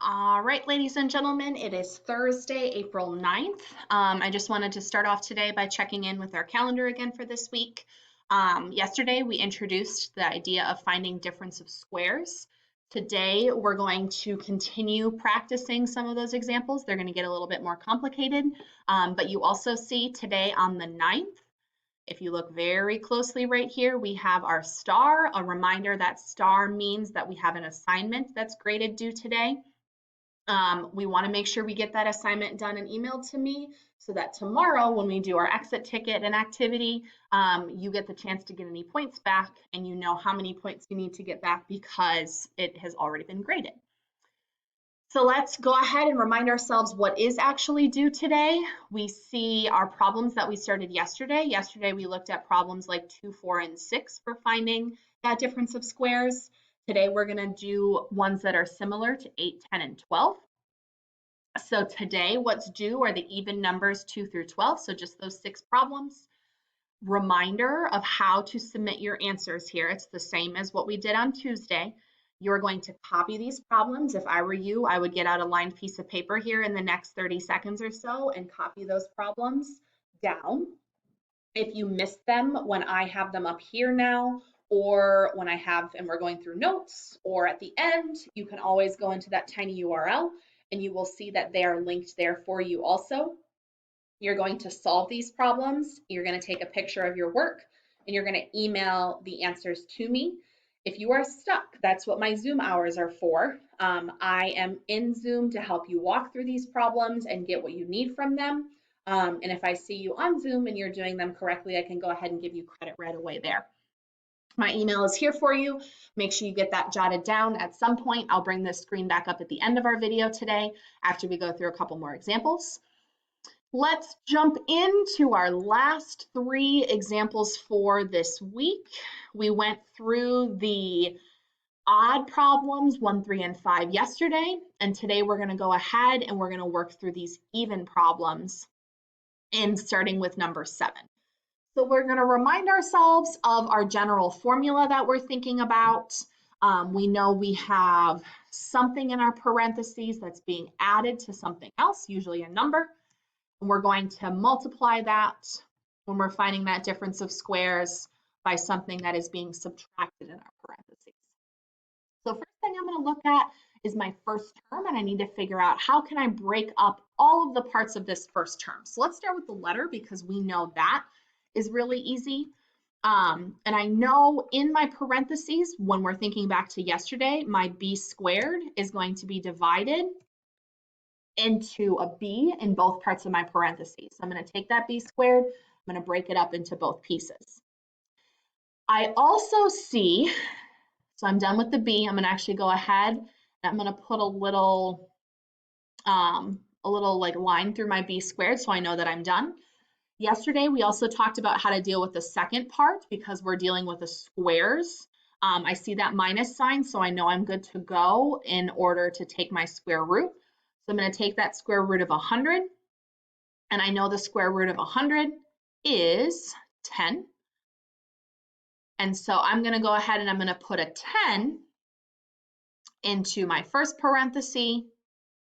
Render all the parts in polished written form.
All right, ladies and gentlemen, it is Thursday, April 9th. I just wanted to start off today by checking in with our calendar again for this week. Yesterday, we introduced the idea of finding difference of squares. Today, we're going to continue practicing some of those examples. They're going to get a little bit more complicated, but you also see today on the 9th, if you look very closely right here, we have our star, a reminder that star means that we have an assignment that's graded due today. We want to make sure we get that assignment done and emailed to me so that tomorrow when we do our exit ticket and activity, you get the chance to get any points back and you know how many points you need to get back because it has already been graded. So let's go ahead and remind ourselves what is actually due today. We see our problems that we started yesterday. Yesterday we looked at problems like 2, 4, and 6 for finding that difference of squares. Today we're going to do ones that are similar to 8, 10, and 12. So today what's due are the even numbers 2 through 12, so just those 6 problems. Reminder of how to submit your answers here. It's the same as what we did on Tuesday. You're going to copy these problems. If I were you, I would get out a lined piece of paper here in the next 30 seconds or so and copy those problems down. If you miss them when I have them up here now, or when I have, and we're going through notes, or at the end, you can always go into that tiny URL and you will see that they are linked there for you also. You're going to solve these problems. You're going to take a picture of your work and you're going to email the answers to me. If you are stuck, that's what my Zoom hours are for. I am in Zoom to help you walk through these problems and get what you need from them. And if I see you on Zoom and you're doing them correctly, I can go ahead and give you credit right away there. My email is here for you. Make sure you get that jotted down at some point. I'll bring this screen back up at the end of our video today after we go through a couple more examples. Let's jump into our last 3 examples for this week. We went through the odd problems 1, 3, and 5 yesterday, and today we're going to go ahead and we're going to work through these even problems and starting with number 7. So we're going to remind ourselves of our general formula that we're thinking about. We know we have something in our parentheses that's being added to something else, usually a number. And we're going to multiply that when we're finding that difference of squares by something that is being subtracted in our parentheses. So first thing I'm going to look at is my first term, and I need to figure out how can I break up all of the parts of this first term. So let's start with the letter because we know that is really easy. And I know in my parentheses, when we're thinking back to yesterday, my b squared is going to be divided into a b in both parts of my parentheses. So I'm going to take that b squared, I'm going to break it up into both pieces. I also see, so I'm done with the b, I'm going to actually go ahead and I'm going to put a little like line through my b squared so I know that I'm done. Yesterday, we also talked about how to deal with the second part because we're dealing with the squares. I see that minus sign, so I know I'm good to go in order to take my square root. So I'm going to take that square root of 100, and I know the square root of 100 is 10. And so I'm going to go ahead and I'm going to put a 10 into my first parenthesis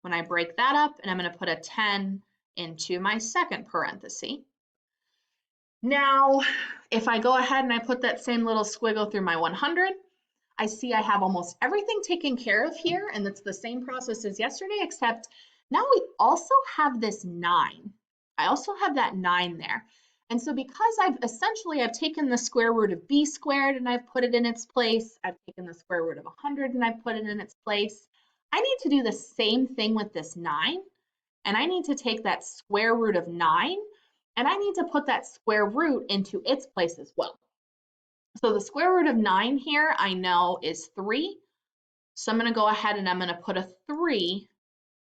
when I break that up, and I'm going to put a 10 into my second parenthesis. Now, if I go ahead and I put that same little squiggle through my 100, I see I have almost everything taken care of here, and it's the same process as yesterday, except now we also have this 9. I also have that 9 there. And so because I've taken the square root of b squared and I've put it in its place, I've taken the square root of 100 and I've put it in its place, I need to do the same thing with this 9, and I need to take that square root of 9 and I need to put that square root into its place as well. So the square root of 9 here I know is 3. So I'm going to go ahead and I'm going to put a 3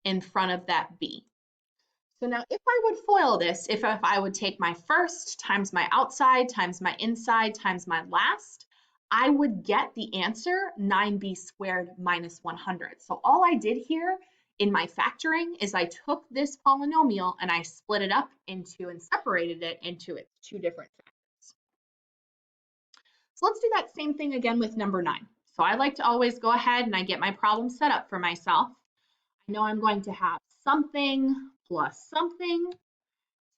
in front of that b. So now if I would FOIL this, if I would take my first times my outside times my inside times my last, I would get the answer 9b squared minus 100. So all I did here in my factoring is I took this polynomial and I split it up into and separated it into its 2 different factors. So let's do that same thing again with number 9. So I like to always go ahead and I get my problem set up for myself. I know I'm going to have something plus something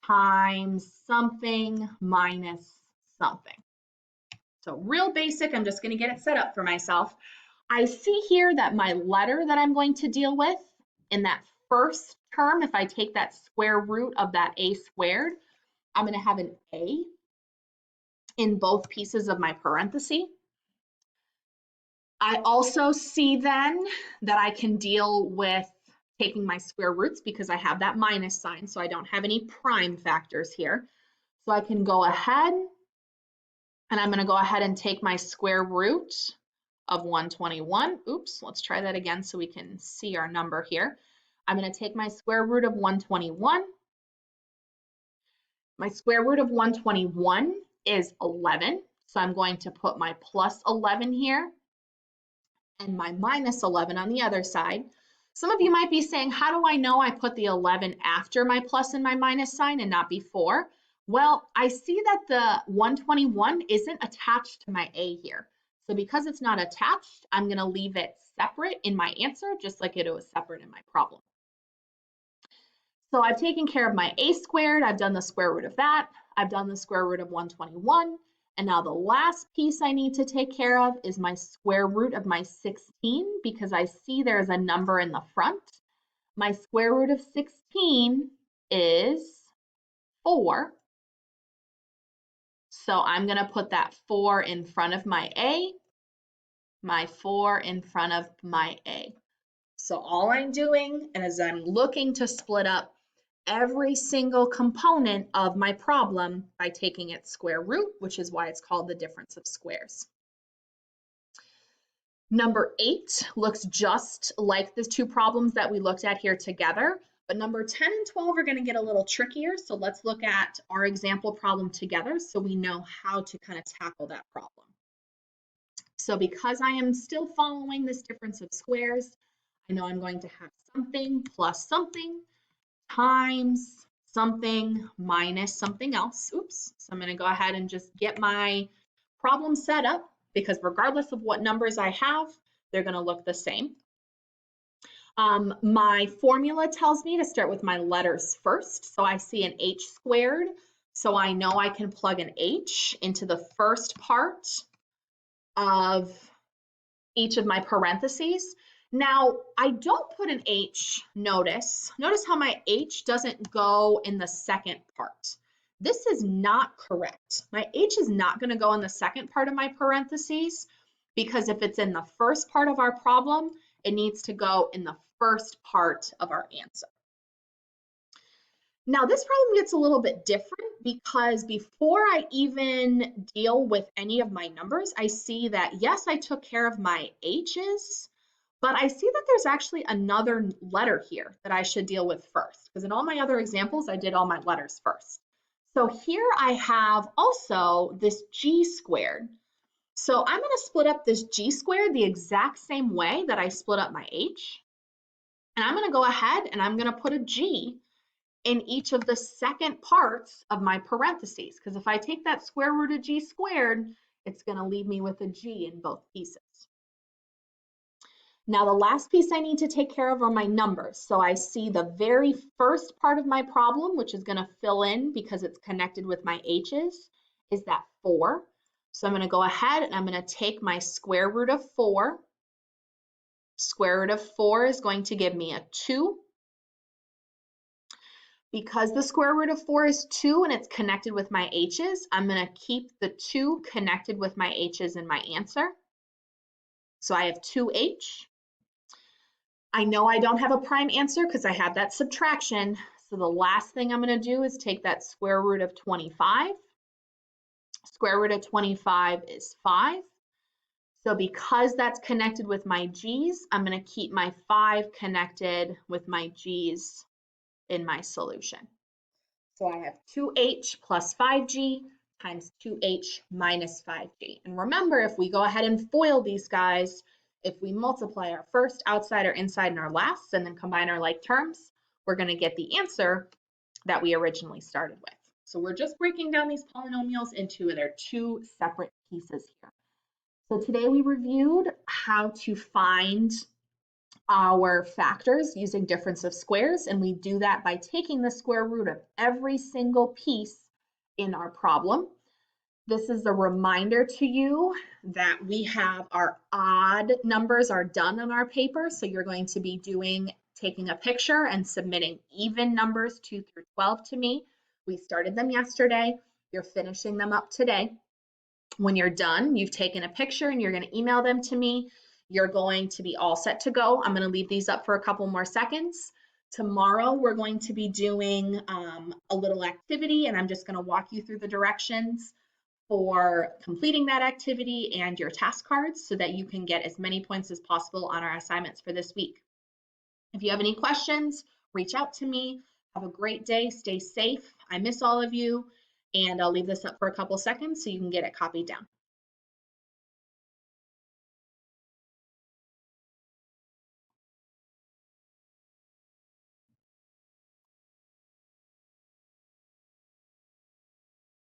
times something minus something. So real basic, I'm just going to get it set up for myself. I see here that my letter that I'm going to deal with in that first term, if I take that square root of that a squared, I'm going to have an a in both pieces of my parenthesis. I also see then that I can deal with taking my square roots because I have that minus sign, so I don't have any prime factors here. So I can go ahead and I'm going to go ahead and take my square root of 121. Oops, let's try that again so we can see our number here. I'm going to take my square root of 121. My square root of 121 is 11, so I'm going to put my plus 11 here and my minus 11 on the other side. Some of you might be saying, how do I know I put the 11 after my plus and my minus sign and not before? Well, I see that the 121 isn't attached to my A here. So because it's not attached, I'm going to leave it separate in my answer, just like it was separate in my problem. So I've taken care of my A squared. I've done the square root of that. I've done the square root of 121. And now the last piece I need to take care of is my square root of my 16 because I see there's a number in the front. My square root of 16 is 4. So I'm going to put that 4 in front of my A, my 4 in front of my A. So all I'm doing is I'm looking to split up every single component of my problem by taking its square root, which is why it's called the difference of squares. Number 8 looks just like the two problems that we looked at here together, but number 10 and 12 are going to get a little trickier. So let's look at our example problem together so we know how to kind of tackle that problem. So because I am still following this difference of squares, I know I'm going to have something plus something times something minus something else. Oops. So I'm going to go ahead and just get my problem set up because regardless of what numbers I have, they're going to look the same. My formula tells me to start with my letters first. So I see an h squared. So I know I can plug an h into the first part of each of my parentheses. Now, I don't put an H, notice how my H doesn't go in the second part. This is not correct. My H is not going to go in the second part of my parentheses because if it's in the first part of our problem, it needs to go in the first part of our answer. Now, this problem gets a little bit different because before I even deal with any of my numbers, I see that, yes, I took care of my H's, but I see that there's actually another letter here that I should deal with first, because in all my other examples, I did all my letters first. So here I have also this G squared. So I'm going to split up this G squared the exact same way that I split up my H. And I'm going to go ahead and I'm going to put a G in each of the second parts of my parentheses, because if I take that square root of G squared, it's going to leave me with a G in both pieces. Now the last piece I need to take care of are my numbers. So I see the very first part of my problem, which is going to fill in because it's connected with my H's, is that 4. So I'm going to go ahead and I'm going to take my square root of 4. Square root of 4 is going to give me a 2. Because the square root of 4 is 2 and it's connected with my H's, I'm going to keep the 2 connected with my H's in my answer. So I have 2H. I know I don't have a prime answer because I have that subtraction. So the last thing I'm going to do is take that square root of 25. Square root of 25 is 5. So because that's connected with my G's, I'm going to keep my 5 connected with my G's in my solution. So I have 2H plus 5G times 2H minus 5G. And remember, if we go ahead and FOIL these guys, if we multiply our first, outside, or inside, and our last, and then combine our like terms, we're going to get the answer that we originally started with. So we're just breaking down these polynomials into their two separate pieces here. So today we reviewed how to find our factors using difference of squares, and we do that by taking the square root of every single piece in our problem. This is a reminder to you that we have our odd numbers are done on our paper, so you're going to be taking a picture and submitting even numbers 2 through 12 to me. We started them yesterday. You're finishing them up today. When you're done, you've taken a picture and you're going to email them to me. You're going to be all set to go. I'm going to leave these up for a couple more seconds. Tomorrow, we're going to be doing a little activity, and I'm just going to walk you through the directions for completing that activity and your task cards so that you can get as many points as possible on our assignments for this week. If you have any questions, reach out to me. Have a great day. Stay safe. I miss all of you. And I'll leave this up for a couple seconds so you can get it copied down.